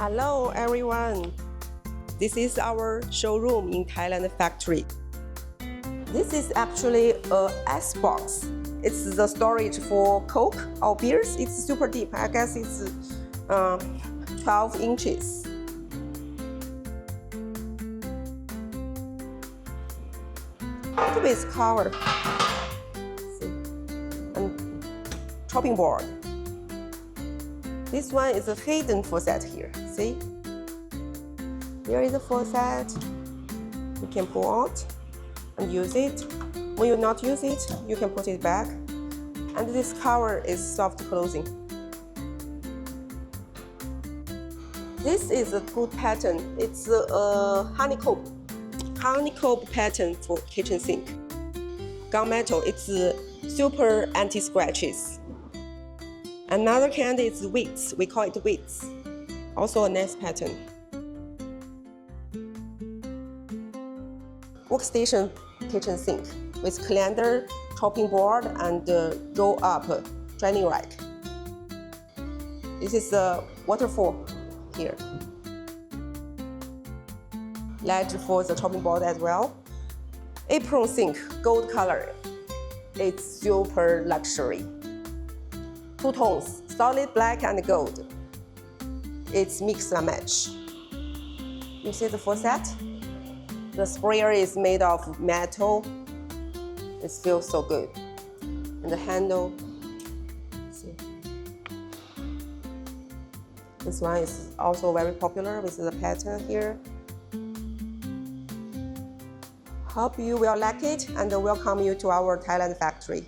Hello everyone! This is our showroom in Thailand factory. This is actually a ice box. It's the storage for Coke or beers. It's super deep. I guess it's 12 inches. Look at this cover. See? And chopping board. This one is a hidden faucet here. See? Here is a faucet. You can pull out and use it. When you not use it, you can put it back. And this cover is soft closing. This is a good pattern. It's a honeycomb pattern for kitchen sink. Gunmetal, it's super anti-scratches. Another kind is width. We call it width. Also a nice pattern. Workstation kitchen sink with calendar, chopping board, and roll-up draining rack. This is a waterfall here. Ledge for the chopping board as well. Apron sink, gold color. It's super luxury. Two tones, solid black and gold. It's mix and match. You see the faucet? The sprayer is made of metal. It feels so good. And the handle, see. This one is also very popular with the pattern here. Hope you will like it and welcome you to our Thailand factory.